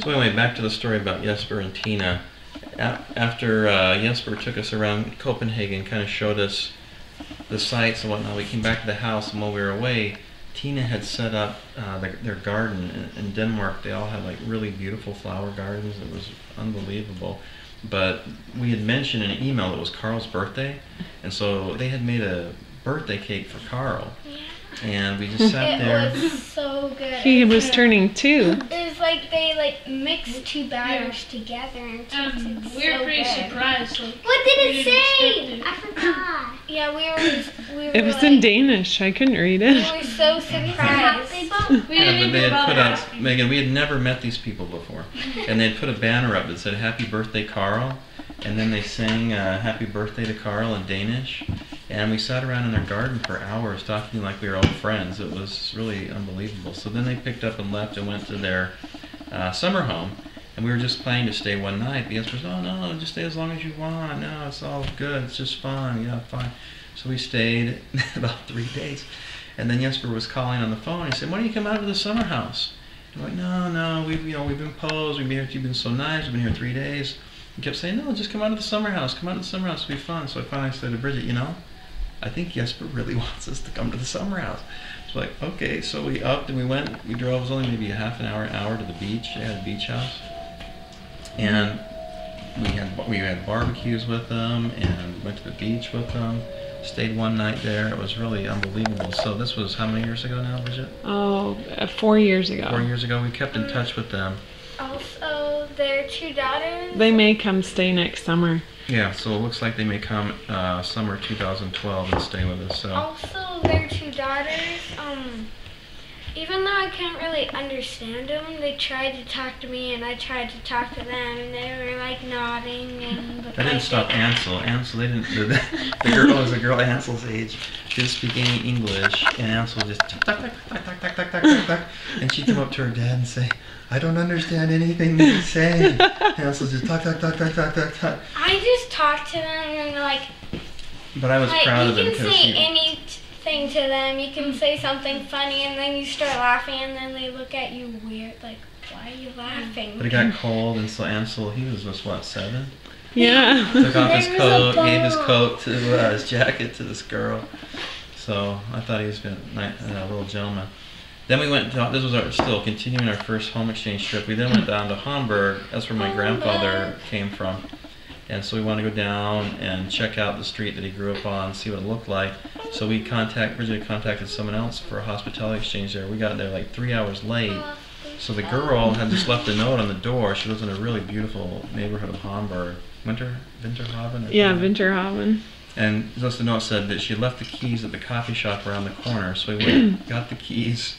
So anyway, back to the story about Jesper and Tina. After Jesper took us around Copenhagen, kind of showed us the sights and whatnot, we came back to the house, and while we were away, Tina had set up their garden in Denmark. They all had like really beautiful flower gardens. It was unbelievable. But we had mentioned in an email that it was Carl's birthday, and so they had made a birthday cake for Carl. And we just sat there. It was so good. He was turning 2. It was like they mixed 2 batters together and we were pretty surprised. Like, what did it say? I forgot. Yeah, we were It was in Danish. I couldn't read it. We were so surprised. we didn't even they had bother put out, asking. Megan, we had never met these people before. And they had put a banner up that said Happy Birthday Carl. And then they sang Happy Birthday to Carl in Danish. And we sat around in their garden for hours talking like we were old friends. It was really unbelievable. So then they picked up and left and went to their summer home. And we were just planning to stay one night. But Jesper said, oh no, just stay as long as you want. No, it's all good. It's just fun. Yeah, fine. So we stayed about 3 days. And then Jesper was calling on the phone. He said, why don't you come out to the summer house? And we're like, no, we've been posed. We've been here. You've been so nice. We've been here 3 days. He kept saying, no, just come out to the summer house. Come out to the summer house. It'll be fun. So I finally said to Bridget, I think Jesper really wants us to come to the summer house. So like, okay, so we upped and we went. We drove, it was only maybe a half an hour to the beach. They had a beach house. And we had barbecues with them and went to the beach with them. Stayed one night there. It was really unbelievable. So this was how many years ago now, Bridget? Oh, 4 years ago. 4 years ago. We kept in touch with them. Also, their 2 daughters. They may come stay next summer. Yeah, so it looks like they may come summer 2012 and stay with us. So. Also, their 2 daughters, even though I couldn't really understand them, they tried to talk to me and I tried to talk to them, and they were like nodding and. That didn't stop Ansel. Ansel, they didn't. The girl was a girl Ansel's age. She didn't speak any English, and Ansel just tuck, tuck, tuck, tuck, tuck, tuck, tuck, tuck, tuck, tuck, and she'd come up to her dad and say, I don't understand anything that he's saying. Ansel just tuck, tuck, tuck, tuck, tuck, tuck, tuck. I just talked to them and But I was proud of them you because can say anything to them. You can say something funny and then you start laughing and then they look at you weird, like, why are you laughing? But it got cold, and so Ansel, he was just what, 7? Yeah. Took off his coat, gave his coat to his jacket to this girl. So I thought he was a little gentleman. Then we went to, this was still continuing our first home exchange trip. We then went down to Hamburg. That's where my grandfather came from. And so we wanted to go down and check out the street that he grew up on, see what it looked like. So we originally contacted someone else for a hospitality exchange there. We got there like 3 hours late. So the girl had just left a note on the door. She lives in a really beautiful neighborhood of Hamburg. Winterhaven? Yeah, Winterhaven. And just the note said that she had left the keys at the coffee shop around the corner. So we went, got the keys,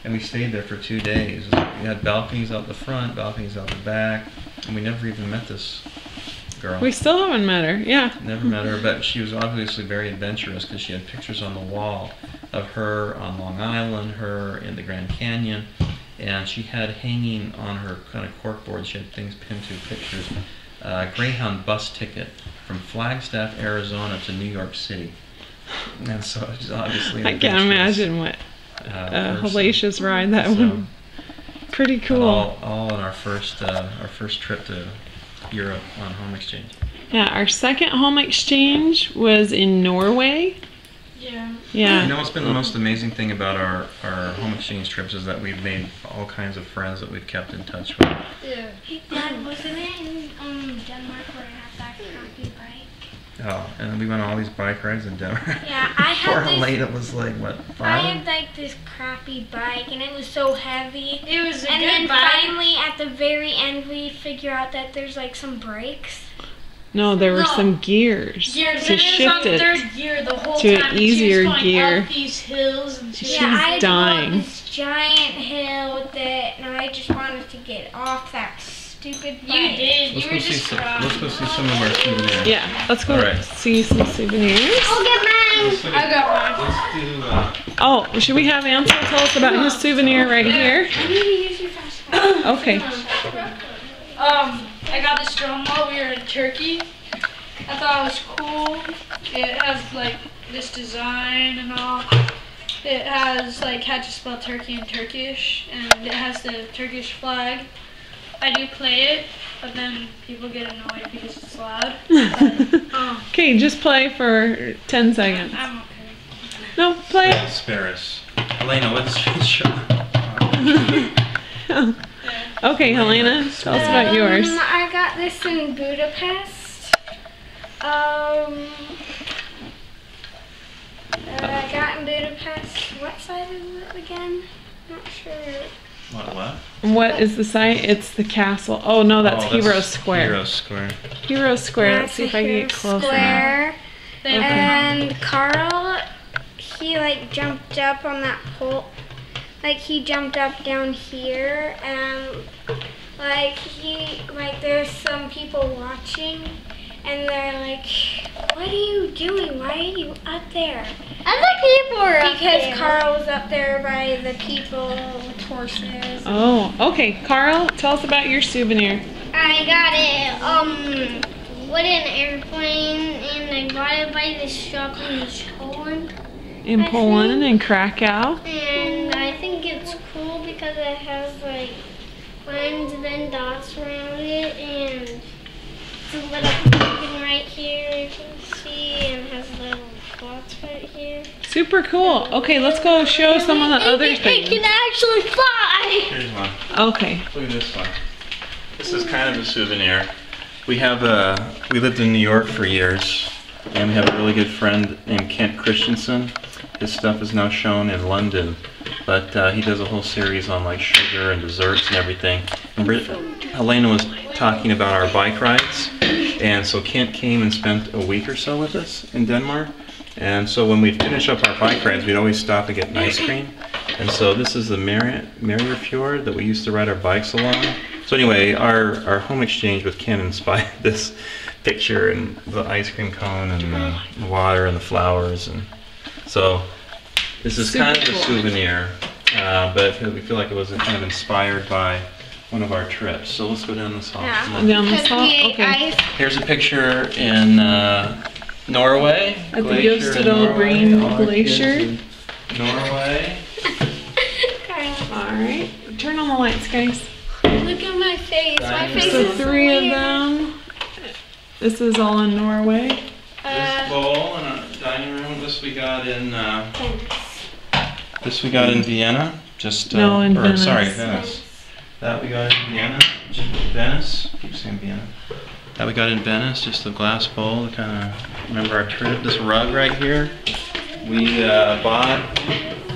and we stayed there for 2 days. We had balconies out the front, balconies out the back, and we never even met this girl. We still haven't met her, yeah. Never met her, but she was obviously very adventurous because she had pictures on the wall of her on Long Island, her in the Grand Canyon, and she had hanging on her kind of corkboard, she had things pinned to pictures, Greyhound bus ticket from Flagstaff, Arizona to New York City. And so she's obviously an I can't imagine what a hellacious ride that would. Pretty cool. All on our first trip to Europe on home exchange. Yeah, our second home exchange was in Norway. Yeah. Yeah. You know what's been the most amazing thing about our home exchange trips is that we've made all kinds of friends that we've kept in touch with. Yeah. Hey, Dad, wasn't it in Denmark where I had that crappy bike? Oh, and then we went on all these bike rides in Denver. Yeah, I had Poor this. Elena was like, what, 5? I had like this crappy bike and it was so heavy. It was a And good then bike. finally at the very end we figure out that there's like some brakes. No, there were No. some gears Gears. to And it was shift on it. third gear the whole to an time. and easier she was going gear. up these hills and she She Yeah, was I had dying. to go up this giant hill with it and I just wanted to get off that stupid bike. You did. Let's You go were see just some. Let's go see some of our souvenirs. Yeah, let's go All right. see some souvenirs. I'll get mine! I got mine. Let's do. Oh, should we have Ansel tell us about his souvenir right here? I need to use your fast phone. Okay. I got this drum while we were in Turkey. I thought it was cool. It has like this design and all. It has like how to spell turkey in Turkish, and it has the Turkish flag. I do play it, but then people get annoyed because it's loud. Okay, just play for 10 seconds. I'm okay. No, play it. Spare us. Elena, what's your Okay, Helena, tell us about yours. I got this in Budapest. I got in Budapest. What side is it again? Not sure. What? What is the site? It's the castle. Oh no, that's Hero Square. Hero Square. Hero Square. Let's That's see if a I can Hero get closer. Square. Okay. And Carl, he like jumped up on that pole. Like he jumped up down here, and like there's some people watching, and they're like, "What are you doing? Why are you up there?" Other people are up Because there. Carl was up there by the people with horses. Oh, okay. Carl, tell us about your souvenir. I got it, wooden airplane, and I got it by this shop in Poland. In I Poland think- and Krakow. And I think it's cool because it has like lines and then dots around it, and it's a little pumpkin right here, you can see, and has little dots right here. Super cool. Okay, let's go show some of the other It things. can actually fly! Here's one. Okay. Look at this one. This is kind of a souvenir. We lived in New York for years, and we have a really good friend named Kent Christensen. His stuff is now shown in London, but he does a whole series on like sugar and desserts and everything. And Helena was talking about our bike rides, and so Kent came and spent a week or so with us in Denmark. And so when we'd finish up our bike rides, we'd always stop and get an ice cream. And so this is the Marrier Fjord that we used to ride our bikes along. So anyway, our home exchange with Ken inspired this picture and the ice cream cone and the water and the flowers. And so this is Super kind of a cool. souvenir, but we feel like it was kind of inspired by one of our trips. So let's go down this hall. Yeah. Come on. Down this Because hall? we ate Okay. ice. Here's a picture in Norway. At the Glacier in Jostedal Norway. Green All our kids Glacier. in Norway. Alright. Turn on the lights, guys. Look at my face. My face So is 3 of weird. them. This is all in Norway. This bowl in a dining room. This we got in Vienna. Just No, in Venice. Sorry, Venice. That we got in Vienna. Venice. Keep saying Vienna. That we got in Venice. Just a glass bowl to kind of remember our trip. This rug right here, we bought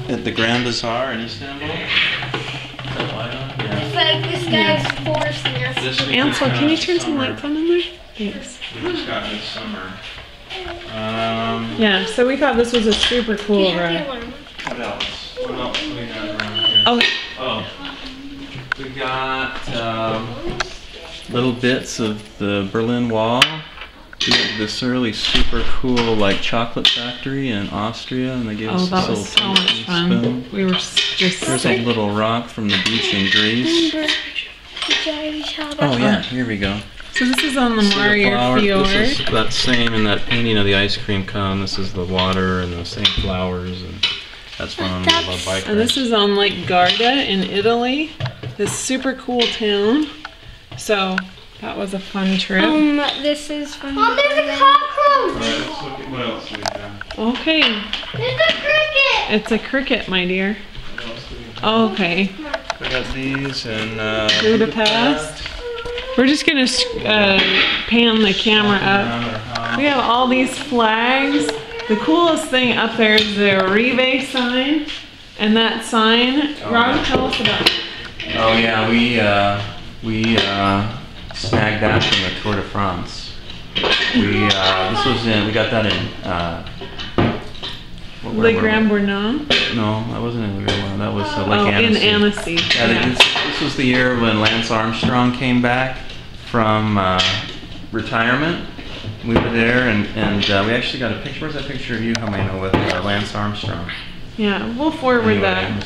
at the Grand Bazaar in Istanbul. Is that light on? Yeah. It's like this guy's forcing us. This we Ansel, just can you got turn some summer. lights on in there? Thanks. We just got this summer. Yeah, so we thought this was a super cool Yeah, ride. What else? What else do we have around here? Oh, Oh, we got little bits of the Berlin Wall. We had this really super cool like chocolate factory in Austria, and they gave us that this was so little much fun. spoon. We were just There's a little rock from the beach in Greece. Oh yeah, here we go. So this is on the See the Marrier flower? Fjord. This is that same in that painting of the ice cream cone. This is the water and the same flowers, and that's one on the bike And this ride. is on Lake Garda in Italy. This super cool town. So that was a fun trip. This is from. Oh, there's a All cockroach! right, let's look at what else we have. Okay, There's a cricket! it's a cricket, my dear. What else do we have? Okay, We got these in Budapest. We're just gonna pan the camera up. We have all these flags. The coolest thing up there is the Rive sign. And that sign, Rob, tell us about it. Oh yeah, we snagged that from the Tour de France. We got that in Lake Grand Bournon. No, that wasn't in the real one. That was Lake Oh, in Annecy. Annecy. Yeah, Yeah. this was the year when Lance Armstrong came back from retirement. We were there, and we actually got a picture. Where's that picture of you, Helena, with Lance Armstrong? Yeah, we'll forward Anyway, that. it was